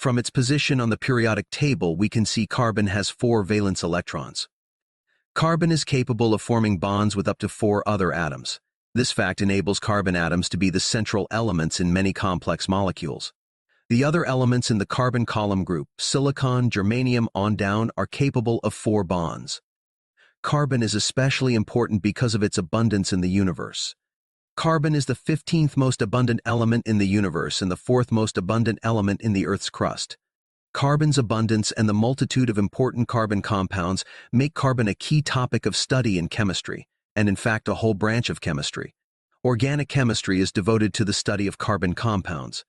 From its position on the periodic table, we can see carbon has 4 valence electrons. Carbon is capable of forming bonds with up to 4 other atoms. This fact enables carbon atoms to be the central elements in many complex molecules. The other elements in the carbon column group, silicon, germanium, on down, are capable of 4 bonds. Carbon is especially important because of its abundance in the universe. Carbon is the 15th most abundant element in the universe and the 4th most abundant element in the Earth's crust. Carbon's abundance and the multitude of important carbon compounds make carbon a key topic of study in chemistry, and in fact a whole branch of chemistry. Organic chemistry is devoted to the study of carbon compounds.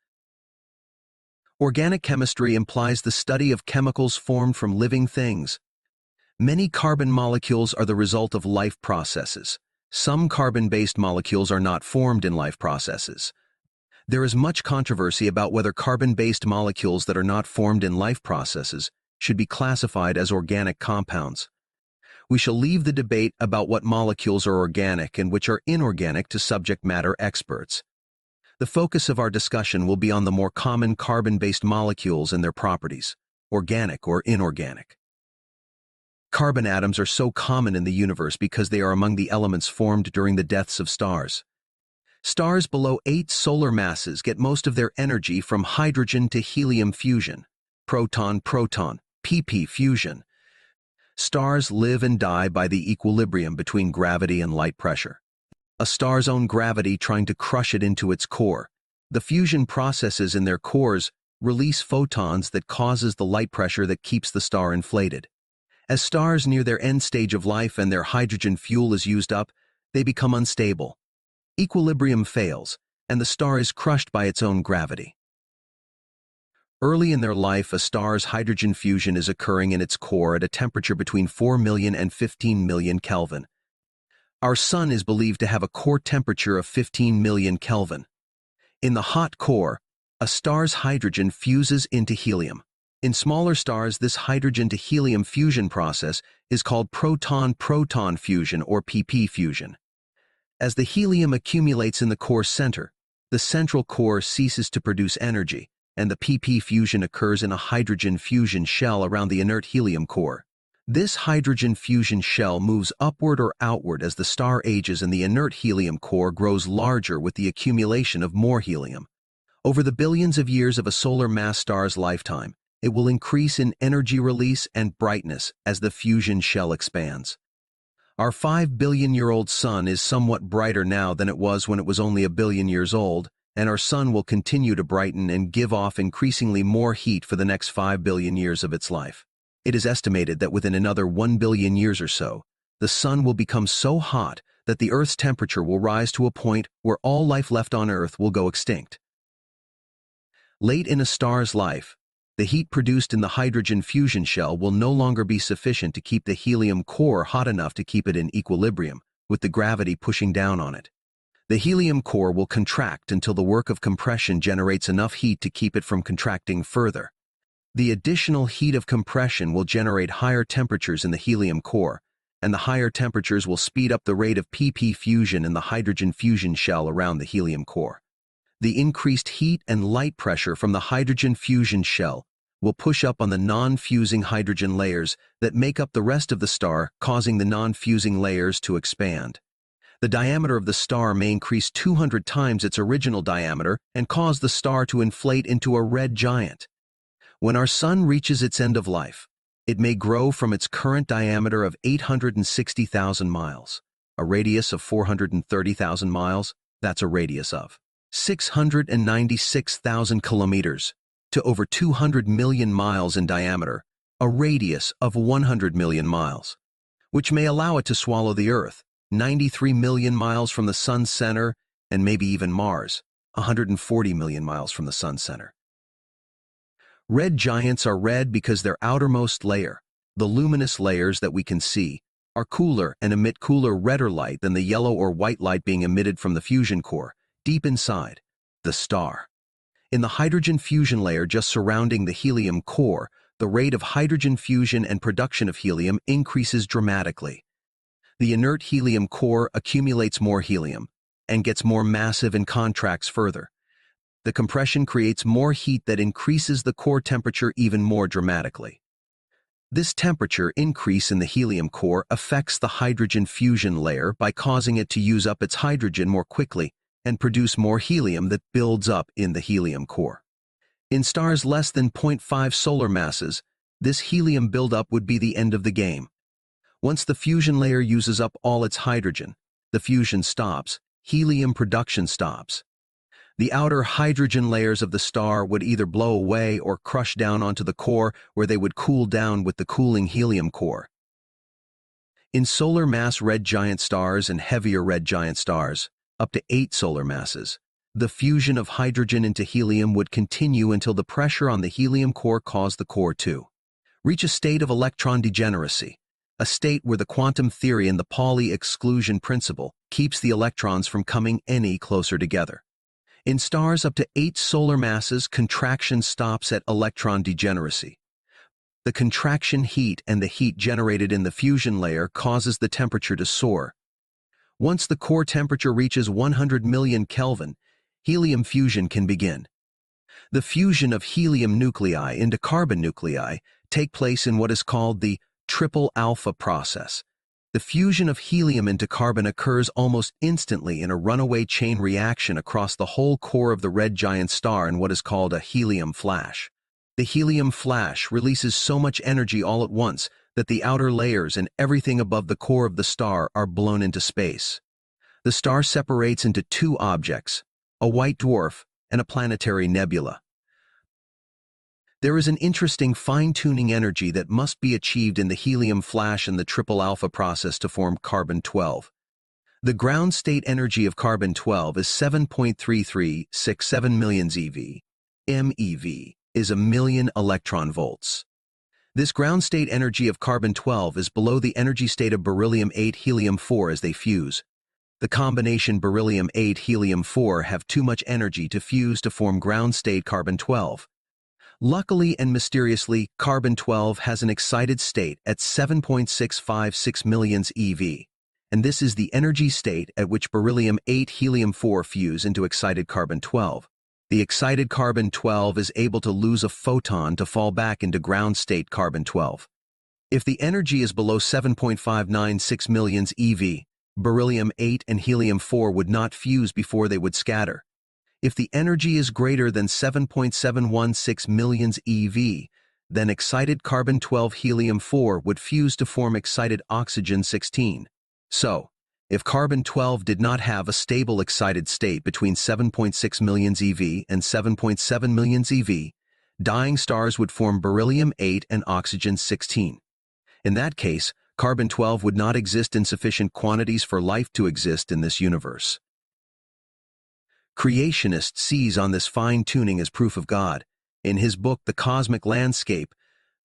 Organic chemistry implies the study of chemicals formed from living things. Many carbon molecules are the result of life processes. Some carbon-based molecules are not formed in life processes. There is much controversy about whether carbon-based molecules that are not formed in life processes should be classified as organic compounds. We shall leave the debate about what molecules are organic and which are inorganic to subject matter experts. The focus of our discussion will be on the more common carbon-based molecules and their properties, organic or inorganic. Carbon atoms are so common in the universe because they are among the elements formed during the deaths of stars. Stars below 8 solar masses get most of their energy from hydrogen to helium fusion, proton-proton, pp fusion. Stars live and die by the equilibrium between gravity and light pressure. A star's own gravity trying to crush it into its core. The fusion processes in their cores release photons that causes the light pressure that keeps the star inflated. As stars near their end stage of life and their hydrogen fuel is used up, they become unstable. Equilibrium fails, and the star is crushed by its own gravity. Early in their life, a star's hydrogen fusion is occurring in its core at a temperature between 4 million and 15 million Kelvin. Our Sun is believed to have a core temperature of 15 million Kelvin. In the hot core, a star's hydrogen fuses into helium. In smaller stars, this hydrogen-to-helium fusion process is called proton-proton fusion or pp fusion. As the helium accumulates in the core center, the central core ceases to produce energy, and the pp fusion occurs in a hydrogen fusion shell around the inert helium core. This hydrogen fusion shell moves upward or outward as the star ages and the inert helium core grows larger with the accumulation of more helium. Over the billions of years of a solar mass star's lifetime, it will increase in energy release and brightness as the fusion shell expands. Our 5-billion-year-old sun is somewhat brighter now than it was when it was only 1 billion years old, and our sun will continue to brighten and give off increasingly more heat for the next 5 billion years of its life. It is estimated that within another 1 billion years or so, the sun will become so hot that the Earth's temperature will rise to a point where all life left on Earth will go extinct. Late in a star's life, the heat produced in the hydrogen fusion shell will no longer be sufficient to keep the helium core hot enough to keep it in equilibrium, with the gravity pushing down on it. The helium core will contract until the work of compression generates enough heat to keep it from contracting further. The additional heat of compression will generate higher temperatures in the helium core, and the higher temperatures will speed up the rate of pp fusion in the hydrogen fusion shell around the helium core. The increased heat and light pressure from the hydrogen fusion shell will push up on the non-fusing hydrogen layers that make up the rest of the star, causing the non-fusing layers to expand. The diameter of the star may increase 200 times its original diameter and cause the star to inflate into a red giant. When our sun reaches its end of life, it may grow from its current diameter of 860,000 miles, a radius of 430,000 miles, that's a radius of 696,000 kilometers, to over 200 million miles in diameter, a radius of 100 million miles, which may allow it to swallow the Earth, 93 million miles from the Sun's center, and maybe even Mars, 140 million miles from the Sun's center. Red giants are red because their outermost layer, the luminous layers that we can see, are cooler and emit cooler redder light than the yellow or white light being emitted from the fusion core, deep inside the star. In the hydrogen fusion layer just surrounding the helium core, the rate of hydrogen fusion and production of helium increases dramatically. The inert helium core accumulates more helium and gets more massive and contracts further. The compression creates more heat that increases the core temperature even more dramatically. This temperature increase in the helium core affects the hydrogen fusion layer by causing it to use up its hydrogen more quickly and produce more helium that builds up in the helium core. In stars less than 0.5 solar masses, this helium buildup would be the end of the game. Once the fusion layer uses up all its hydrogen, the fusion stops, helium production stops. The outer hydrogen layers of the star would either blow away or crush down onto the core, where they would cool down with the cooling helium core. In solar mass red giant stars and heavier red giant stars, up to 8 solar masses, the fusion of hydrogen into helium would continue until the pressure on the helium core caused the core to reach a state of electron degeneracy, a state where the quantum theory and the Pauli exclusion principle keeps the electrons from coming any closer together. In stars up to 8 solar masses, contraction stops at electron degeneracy. The contraction heat and the heat generated in the fusion layer causes the temperature to soar. Once the core temperature reaches 100 million Kelvin, helium fusion can begin. The fusion of helium nuclei into carbon nuclei take place in what is called the triple alpha process. The fusion of helium into carbon occurs almost instantly in a runaway chain reaction across the whole core of the red giant star in what is called a helium flash. The helium flash releases so much energy all at once that the outer layers and everything above the core of the star are blown into space. The star separates into 2 objects, a white dwarf and a planetary nebula. There is an interesting fine-tuning energy that must be achieved in the helium flash and the triple alpha process to form carbon-12. The ground state energy of carbon-12 is 7.3367 million eV. MeV is a million electron volts. This ground state energy of carbon-12 is below the energy state of beryllium-8 helium-4 as they fuse. The combination beryllium-8 helium-4 have too much energy to fuse to form ground state carbon-12. Luckily and mysteriously, carbon-12 has an excited state at 7.656 million eV, and this is the energy state at which beryllium-8 helium-4 fuse into excited carbon-12. The excited carbon-12 is able to lose a photon to fall back into ground state carbon-12. If the energy is below 7.596 million eV, beryllium-8 and helium-4 would not fuse before they would scatter. If the energy is greater than 7.716 million eV, then excited carbon-12 helium-4 would fuse to form excited oxygen-16. So, if carbon-12 did not have a stable excited state between 7.6 million eV and 7.7 million eV, dying stars would form beryllium-8 and oxygen-16. In that case, carbon-12 would not exist in sufficient quantities for life to exist in this universe. Creationist sees on this fine-tuning as proof of God. In his book, The Cosmic Landscape,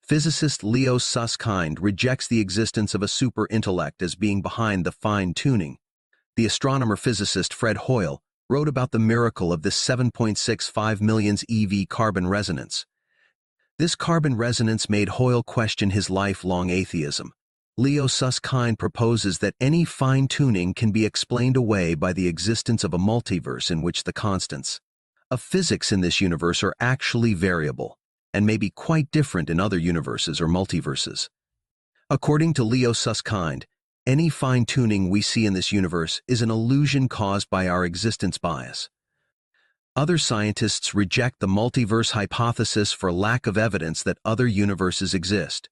physicist Leo Susskind rejects the existence of a super-intellect as being behind the fine-tuning. The astronomer-physicist Fred Hoyle wrote about the miracle of this 7.65 million eV carbon resonance. This carbon resonance made Hoyle question his lifelong atheism. Leo Susskind proposes that any fine-tuning can be explained away by the existence of a multiverse in which the constants of physics in this universe are actually variable and may be quite different in other universes or multiverses. According to Leo Susskind, any fine-tuning we see in this universe is an illusion caused by our existence bias. Other scientists reject the multiverse hypothesis for lack of evidence that other universes exist.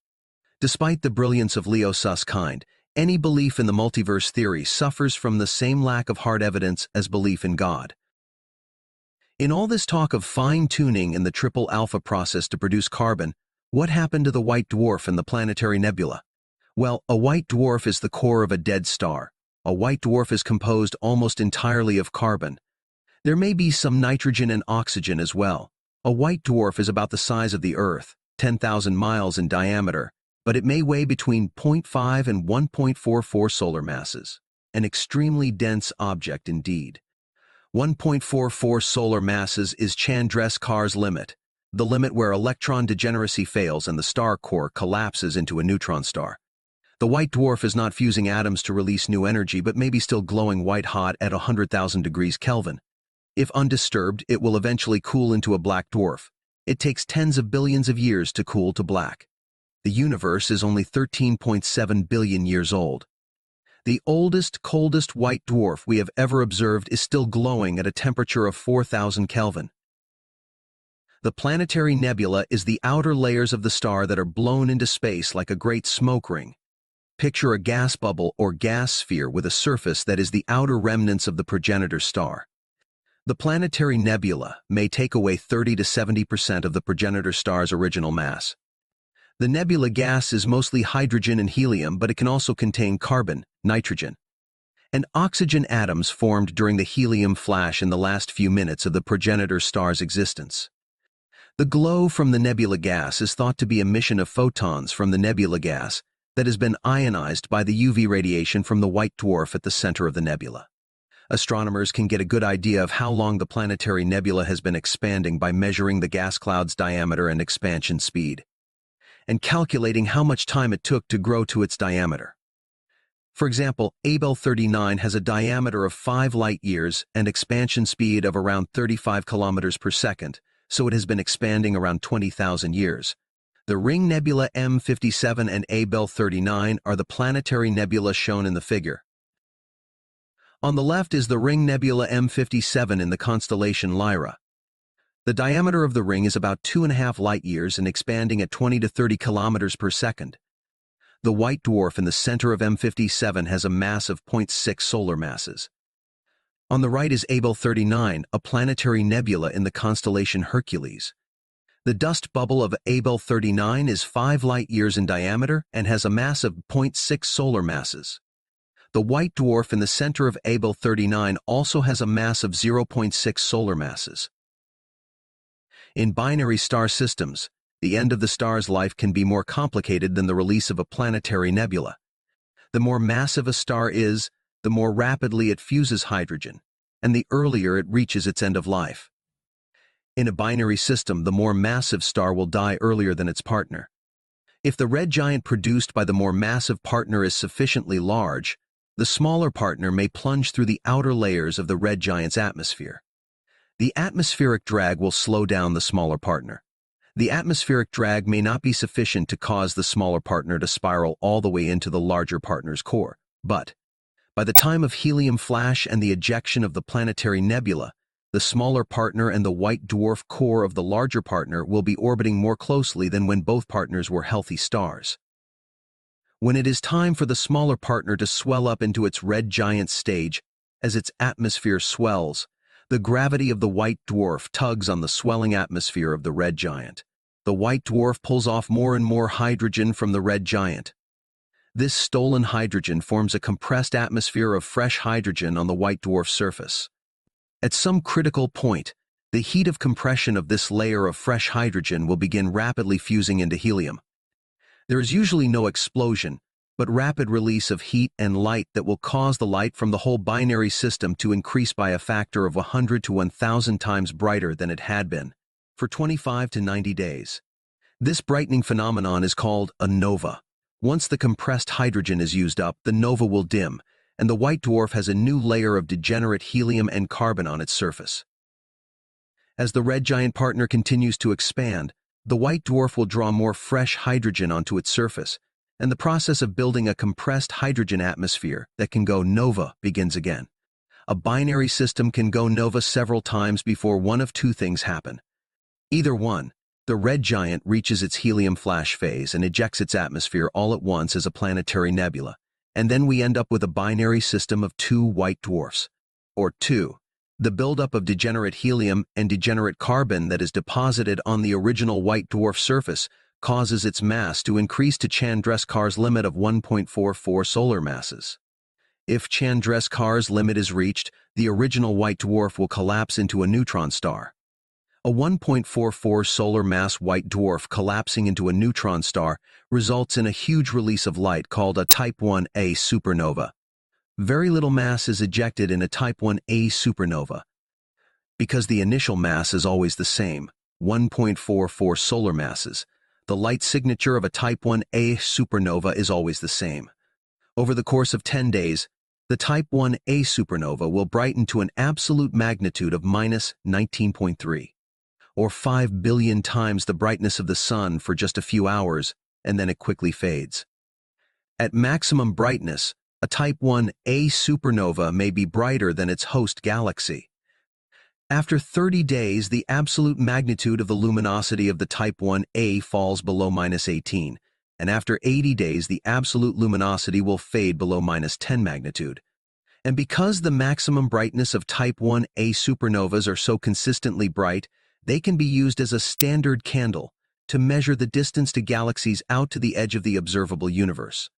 Despite the brilliance of Leo Susskind, any belief in the multiverse theory suffers from the same lack of hard evidence as belief in God. In all this talk of fine-tuning and the triple alpha process to produce carbon, what happened to the white dwarf and the planetary nebula? Well, a white dwarf is the core of a dead star. A white dwarf is composed almost entirely of carbon. There may be some nitrogen and oxygen as well. A white dwarf is about the size of the Earth, 10,000 miles in diameter, but it may weigh between 0.5 and 1.44 solar masses. An extremely dense object indeed. 1.44 solar masses is Chandrasekhar's limit, the limit where electron degeneracy fails and the star core collapses into a neutron star. The white dwarf is not fusing atoms to release new energy but may be still glowing white-hot at 100,000 degrees Kelvin. If undisturbed, it will eventually cool into a black dwarf. It takes tens of billions of years to cool to black. The universe is only 13.7 billion years old. The oldest, coldest white dwarf we have ever observed is still glowing at a temperature of 4,000 Kelvin. The planetary nebula is the outer layers of the star that are blown into space like a great smoke ring. Picture a gas bubble or gas sphere with a surface that is the outer remnants of the progenitor star. The planetary nebula may take away 30 to 70% of the progenitor star's original mass. The nebula gas is mostly hydrogen and helium, but it can also contain carbon, nitrogen, and oxygen atoms formed during the helium flash in the last few minutes of the progenitor star's existence. The glow from the nebula gas is thought to be emission of photons from the nebula gas that has been ionized by the UV radiation from the white dwarf at the center of the nebula. Astronomers can get a good idea of how long the planetary nebula has been expanding by measuring the gas cloud's diameter and expansion speed, and calculating how much time it took to grow to its diameter. For example, Abell 39 has a diameter of 5 light-years and expansion speed of around 35 kilometers per second, so it has been expanding around 20,000 years. The ring nebula M57 and Abell 39 are the planetary nebula shown in the figure. On the left is the ring nebula M57 in the constellation Lyra. The diameter of the ring is about 2.5 light-years and expanding at 20 to 30 kilometers per second. The white dwarf in the center of M57 has a mass of 0.6 solar masses. On the right is Abell 39, a planetary nebula in the constellation Hercules. The dust bubble of Abell 39 is 5 light-years in diameter and has a mass of 0.6 solar masses. The white dwarf in the center of Abell 39 also has a mass of 0.6 solar masses. In binary star systems, the end of the star's life can be more complicated than the release of a planetary nebula. The more massive a star is, the more rapidly it fuses hydrogen, and the earlier it reaches its end of life. In a binary system, the more massive star will die earlier than its partner. If the red giant produced by the more massive partner is sufficiently large, the smaller partner may plunge through the outer layers of the red giant's atmosphere. The atmospheric drag will slow down the smaller partner. The atmospheric drag may not be sufficient to cause the smaller partner to spiral all the way into the larger partner's core, but by the time of helium flash and the ejection of the planetary nebula, the smaller partner and the white dwarf core of the larger partner will be orbiting more closely than when both partners were healthy stars. When it is time for the smaller partner to swell up into its red giant stage, as its atmosphere swells, the gravity of the white dwarf tugs on the swelling atmosphere of the red giant. The white dwarf pulls off more and more hydrogen from the red giant. This stolen hydrogen forms a compressed atmosphere of fresh hydrogen on the white dwarf's surface. At some critical point, the heat of compression of this layer of fresh hydrogen will begin rapidly fusing into helium. There is usually no explosion, but rapid release of heat and light that will cause the light from the whole binary system to increase by a factor of 100 to 1,000 times brighter than it had been, for 25 to 90 days. This brightening phenomenon is called a nova. Once the compressed hydrogen is used up, the nova will dim, and the white dwarf has a new layer of degenerate helium and carbon on its surface. As the red giant partner continues to expand, the white dwarf will draw more fresh hydrogen onto its surface, and the process of building a compressed hydrogen atmosphere that can go nova begins again. A binary system can go nova several times before one of two things happen. Either one, the red giant reaches its helium flash phase and ejects its atmosphere all at once as a planetary nebula, and then we end up with a binary system of two white dwarfs. Or two, the buildup of degenerate helium and degenerate carbon that is deposited on the original white dwarf surface causes its mass to increase to Chandrasekhar's limit of 1.44 solar masses. If Chandrasekhar's limit is reached, the original white dwarf will collapse into a neutron star. A 1.44 solar mass white dwarf collapsing into a neutron star results in a huge release of light called a Type 1a supernova. Very little mass is ejected in a Type 1a supernova. Because the initial mass is always the same, 1.44 solar masses, the light signature of a Type 1a supernova is always the same. Over the course of 10 days, The Type 1a supernova will brighten to an absolute magnitude of minus 19.3, or 5 billion times the brightness of the Sun for just a few hours, and then it quickly fades. At maximum brightness, a Type 1a supernova may be brighter than its host galaxy. After 30 days, the absolute magnitude of the luminosity of the Type 1a falls below minus 18, and after 80 days, the absolute luminosity will fade below minus 10 magnitude. And because the maximum brightness of Type 1a supernovas are so consistently bright, they can be used as a standard candle to measure the distance to galaxies out to the edge of the observable universe.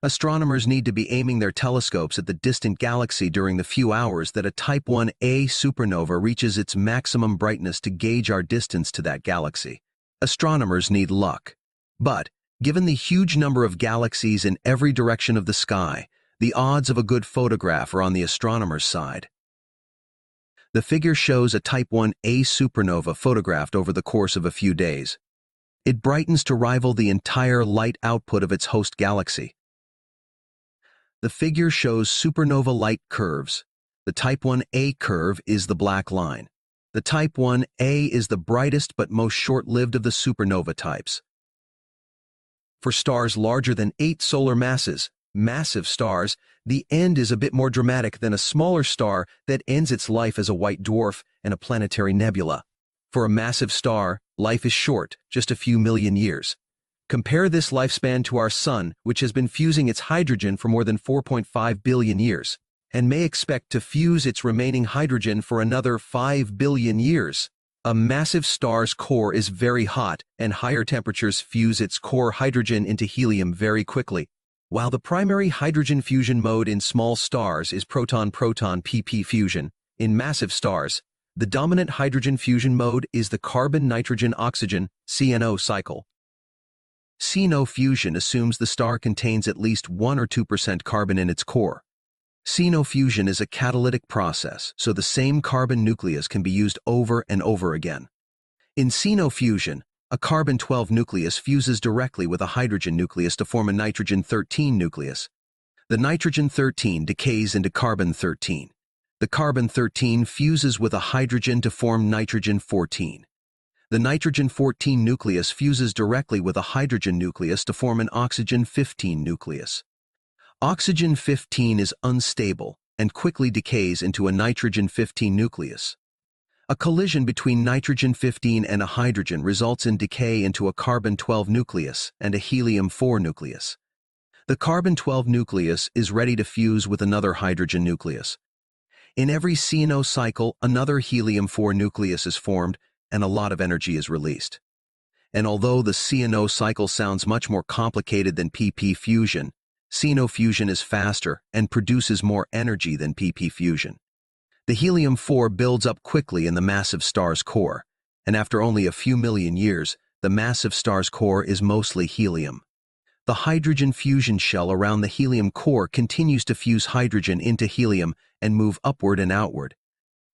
Astronomers need to be aiming their telescopes at the distant galaxy during the few hours that a Type 1a supernova reaches its maximum brightness to gauge our distance to that galaxy. Astronomers need luck. But, given the huge number of galaxies in every direction of the sky, the odds of a good photograph are on the astronomer's side. The figure shows a Type 1a supernova photographed over the course of a few days. It brightens to rival the entire light output of its host galaxy. The figure shows supernova light curves. The Type 1a curve is the black line. The Type 1a is the brightest but most short-lived of the supernova types. For stars larger than 8 solar masses, massive stars, the end is a bit more dramatic than a smaller star that ends its life as a white dwarf and a planetary nebula. For a massive star, life is short, just a few million years. Compare this lifespan to our Sun, which has been fusing its hydrogen for more than 4.5 billion years, and may expect to fuse its remaining hydrogen for another 5 billion years. A massive star's core is very hot, and higher temperatures fuse its core hydrogen into helium very quickly. While the primary hydrogen fusion mode in small stars is proton-proton pp fusion, in massive stars, the dominant hydrogen fusion mode is the carbon-nitrogen-oxygen CNO cycle. CNO fusion assumes the star contains at least 1 or 2% carbon in its core. CNO fusion is a catalytic process, so the same carbon nucleus can be used over and over again. In CNO fusion, a carbon-12 nucleus fuses directly with a hydrogen nucleus to form a nitrogen-13 nucleus. The nitrogen-13 decays into carbon-13. The carbon-13 fuses with a hydrogen to form nitrogen-14. The nitrogen-14 nucleus fuses directly with a hydrogen nucleus to form an oxygen-15 nucleus. Oxygen-15 is unstable and quickly decays into a nitrogen-15 nucleus. A collision between nitrogen-15 and a hydrogen results in decay into a carbon-12 nucleus and a helium-4 nucleus. The carbon-12 nucleus is ready to fuse with another hydrogen nucleus. In every CNO cycle, another helium-4 nucleus is formed, and a lot of energy is released. And although the CNO cycle sounds much more complicated than PP fusion, CNO fusion is faster and produces more energy than PP fusion. The helium-4 builds up quickly in the massive star's core, and after only a few million years, the massive star's core is mostly helium. The hydrogen fusion shell around the helium core continues to fuse hydrogen into helium and move upward and outward.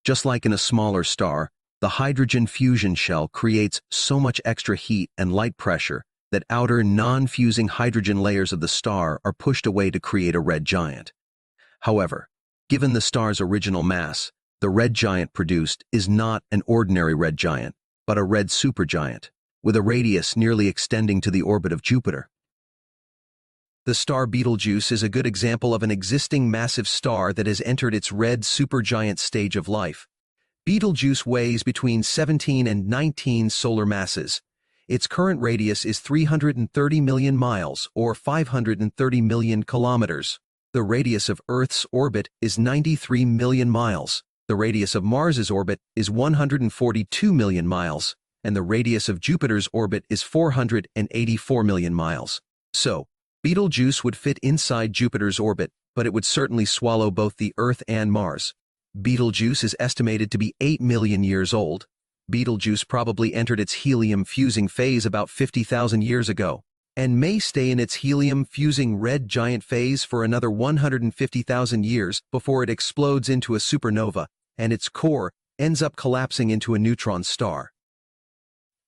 Just like in a smaller star, the hydrogen fusion shell creates so much extra heat and light pressure that outer non-fusing hydrogen layers of the star are pushed away to create a red giant. However, given the star's original mass, the red giant produced is not an ordinary red giant, but a red supergiant, with a radius nearly extending to the orbit of Jupiter. The star Betelgeuse is a good example of an existing massive star that has entered its red supergiant stage of life. Betelgeuse weighs between 17 and 19 solar masses. Its current radius is 330 million miles, or 530 million kilometers. The radius of Earth's orbit is 93 million miles. The radius of Mars's orbit is 142 million miles, and the radius of Jupiter's orbit is 484 million miles. So, Betelgeuse would fit inside Jupiter's orbit, but it would certainly swallow both the Earth and Mars. Betelgeuse is estimated to be 8 million years old. Betelgeuse probably entered its helium-fusing phase about 50,000 years ago, and may stay in its helium-fusing red giant phase for another 150,000 years before it explodes into a supernova, and its core ends up collapsing into a neutron star.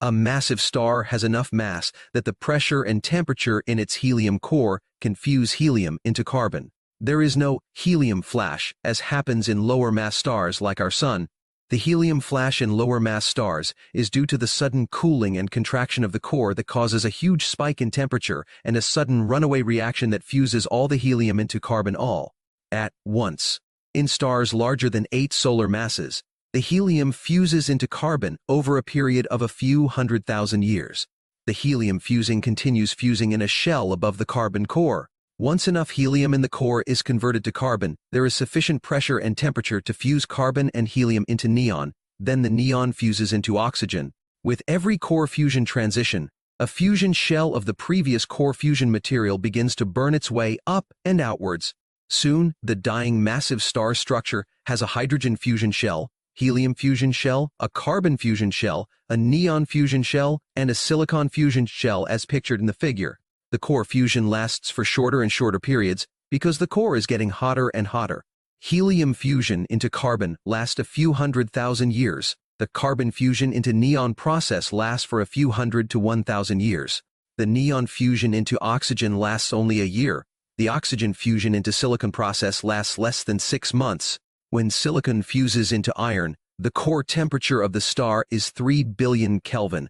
A massive star has enough mass that the pressure and temperature in its helium core can fuse helium into carbon. There is no helium flash, as happens in lower-mass stars like our Sun. The helium flash in lower-mass stars is due to the sudden cooling and contraction of the core that causes a huge spike in temperature and a sudden runaway reaction that fuses all the helium into carbon all at once. In stars larger than 8 solar masses, the helium fuses into carbon over a period of a few 100,000 years. The helium fusing continues fusing in a shell above the carbon core. Once enough helium in the core is converted to carbon, there is sufficient pressure and temperature to fuse carbon and helium into neon, then the neon fuses into oxygen. With every core fusion transition, a fusion shell of the previous core fusion material begins to burn its way up and outwards. Soon, the dying massive star structure has a hydrogen fusion shell, helium fusion shell, a carbon fusion shell, a neon fusion shell, and a silicon fusion shell as pictured in the figure. The core fusion lasts for shorter and shorter periods because the core is getting hotter and hotter. Helium fusion into carbon lasts a few 100,000 years. The carbon fusion into neon process lasts for a few 100 to 1,000 years. The neon fusion into oxygen lasts only a year. The oxygen fusion into silicon process lasts less than 6 months. When silicon fuses into iron, the core temperature of the star is 3 billion Kelvin.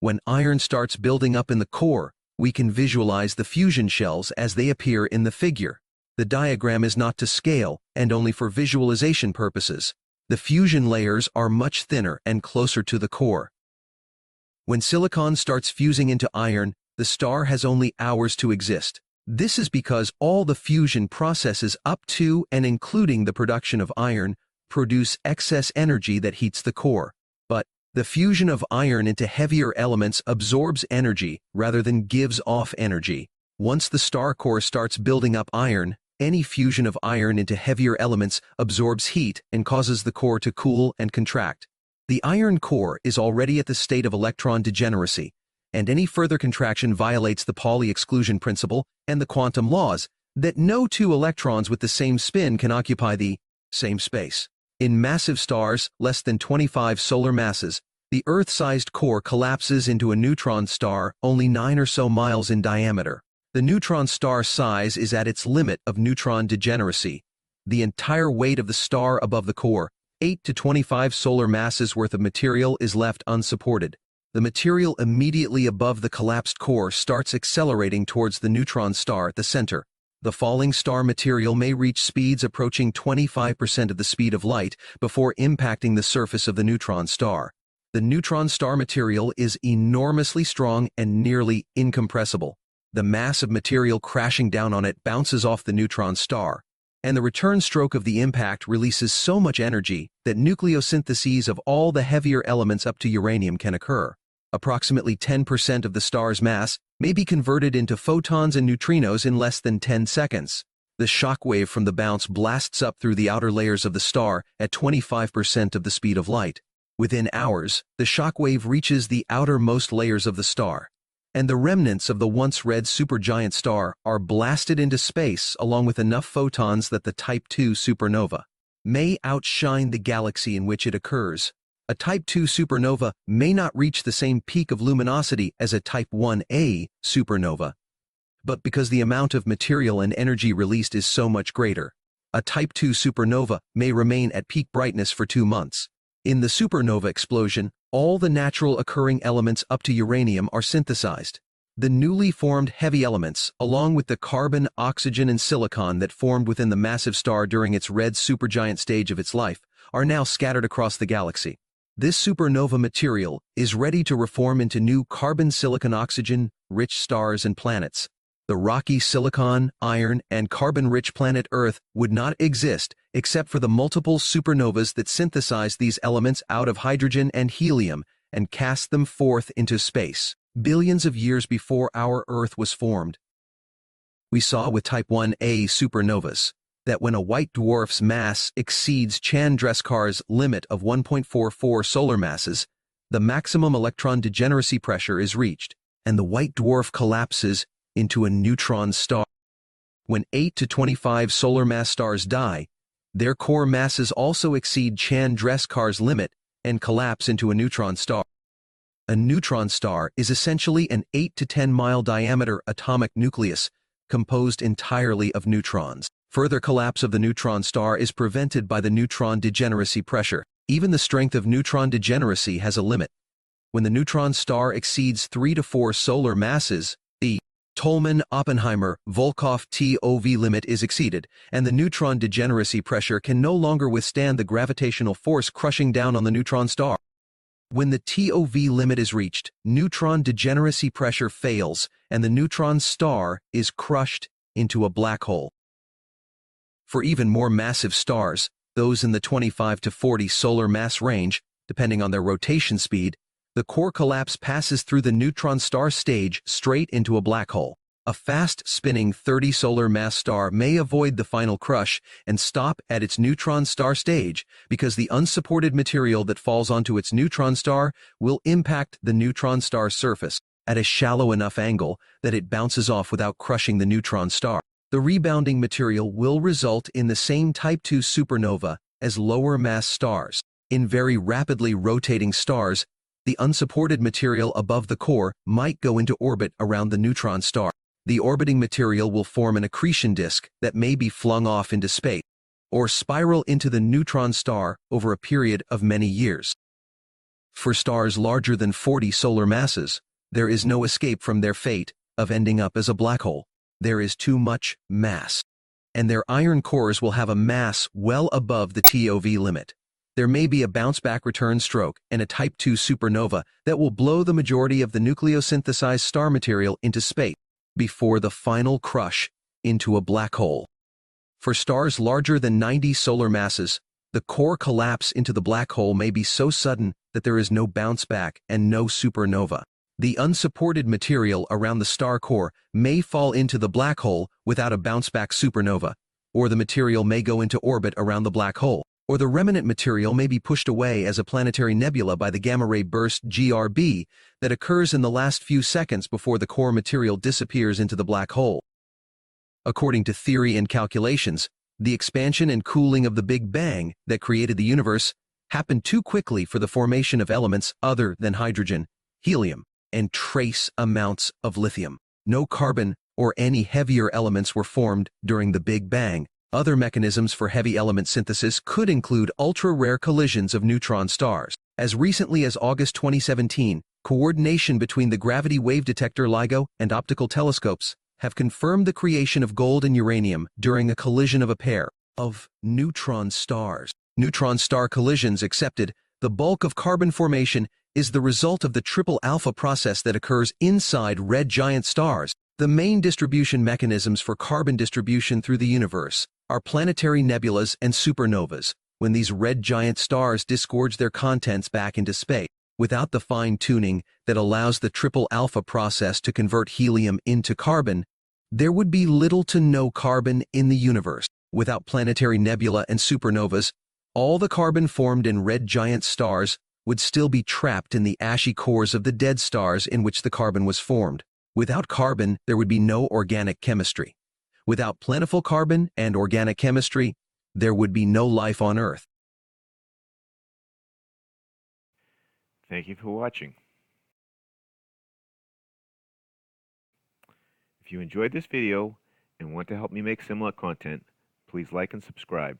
When iron starts building up in the core, we can visualize the fusion shells as they appear in the figure. The diagram is not to scale and only for visualization purposes. The fusion layers are much thinner and closer to the core. When silicon starts fusing into iron, the star has only hours to exist. This is because all the fusion processes up to and including the production of iron produce excess energy that heats the core. But the fusion of iron into heavier elements absorbs energy rather than gives off energy. Once the star core starts building up iron, any fusion of iron into heavier elements absorbs heat and causes the core to cool and contract. The iron core is already at the state of electron degeneracy, and any further contraction violates the Pauli exclusion principle and the quantum laws that no two electrons with the same spin can occupy the same space. In massive stars, less than 25 solar masses, the Earth-sized core collapses into a neutron star only 9 or so miles in diameter. The neutron star size is at its limit of neutron degeneracy. The entire weight of the star above the core, 8 to 25 solar masses worth of material, is left unsupported. The material immediately above the collapsed core starts accelerating towards the neutron star at the center. The falling star material may reach speeds approaching 25% of the speed of light before impacting the surface of the neutron star. The neutron star material is enormously strong and nearly incompressible. The mass of material crashing down on it bounces off the neutron star, and the return stroke of the impact releases so much energy that nucleosyntheses of all the heavier elements up to uranium can occur. Approximately 10% of the star's mass may be converted into photons and neutrinos in less than 10 seconds. The shock wave from the bounce blasts up through the outer layers of the star at 25% of the speed of light. Within hours, the shock wave reaches the outermost layers of the star, and the remnants of the once red supergiant star are blasted into space along with enough photons that the Type II supernova may outshine the galaxy in which it occurs. A Type II supernova may not reach the same peak of luminosity as a Type Ia supernova, but because the amount of material and energy released is so much greater, a Type II supernova may remain at peak brightness for 2 months. In the supernova explosion, all the natural occurring elements up to uranium are synthesized. The newly formed heavy elements, along with the carbon, oxygen, and silicon that formed within the massive star during its red supergiant stage of its life, are now scattered across the galaxy. This supernova material is ready to reform into new carbon-silicon-oxygen rich stars and planets. The rocky silicon, iron, and carbon-rich planet Earth would not exist except for the multiple supernovas that synthesize these elements out of hydrogen and helium and cast them forth into space, billions of years before our Earth was formed. We saw with Type Ia supernovas that when a white dwarf's mass exceeds Chandrasekhar's limit of 1.44 solar masses, the maximum electron degeneracy pressure is reached, and the white dwarf collapses into a neutron star. When 8 to 25 solar mass stars die, their core masses also exceed Chandrasekhar's limit and collapse into a neutron star. A neutron star is essentially an 8 to 10 mile diameter atomic nucleus composed entirely of neutrons. Further collapse of the neutron star is prevented by the neutron degeneracy pressure. Even the strength of neutron degeneracy has a limit. When the neutron star exceeds 3 to 4 solar masses, the Tolman-Oppenheimer-Volkoff TOV limit is exceeded, and the neutron degeneracy pressure can no longer withstand the gravitational force crushing down on the neutron star. When the TOV limit is reached, neutron degeneracy pressure fails, and the neutron star is crushed into a black hole. For even more massive stars, those in the 25 to 40 solar mass range, depending on their rotation speed, the core collapse passes through the neutron star stage straight into a black hole. A fast-spinning 30 solar mass star may avoid the final crush and stop at its neutron star stage because the unsupported material that falls onto its neutron star will impact the neutron star surface at a shallow enough angle that it bounces off without crushing the neutron star. The rebounding material will result in the same Type II supernova as lower mass stars. In very rapidly rotating stars, the unsupported material above the core might go into orbit around the neutron star. The orbiting material will form an accretion disk that may be flung off into space, or spiral into the neutron star over a period of many years. For stars larger than 40 solar masses, there is no escape from their fate of ending up as a black hole. There is too much mass, and their iron cores will have a mass well above the TOV limit. There may be a bounce-back return stroke and a Type II supernova that will blow the majority of the nucleosynthesized star material into space before the final crush into a black hole. For stars larger than 90 solar masses, the core collapse into the black hole may be so sudden that there is no bounce-back and no supernova. The unsupported material around the star core may fall into the black hole without a bounce-back supernova, or the material may go into orbit around the black hole, or the remnant material may be pushed away as a planetary nebula by the gamma-ray burst GRB that occurs in the last few seconds before the core material disappears into the black hole. According to theory and calculations, the expansion and cooling of the Big Bang that created the universe happened too quickly for the formation of elements other than hydrogen, helium, and trace amounts of lithium. No carbon or any heavier elements were formed during the Big Bang. Other mechanisms for heavy element synthesis could include ultra-rare collisions of neutron stars. As recently as August 2017, coordination between the gravity wave detector LIGO and optical telescopes have confirmed the creation of gold and uranium during a collision of a pair of neutron stars. Neutron star collisions accepted, the bulk of carbon formation is the result of the triple alpha process that occurs inside red giant stars. The main distribution mechanisms for carbon distribution through the universe are planetary nebulas and supernovas, when these red giant stars disgorge their contents back into space. Without the fine-tuning that allows the triple alpha process to convert helium into carbon, there would be little to no carbon in the universe. Without planetary nebula and supernovas, all the carbon formed in red giant stars would still be trapped in the ashy cores of the dead stars in which the carbon was formed. Without carbon, there would be no organic chemistry. Without plentiful carbon and organic chemistry, there would be no life on Earth. Thank you for watching. If you enjoyed this video and want to help me make similar content, please like and subscribe.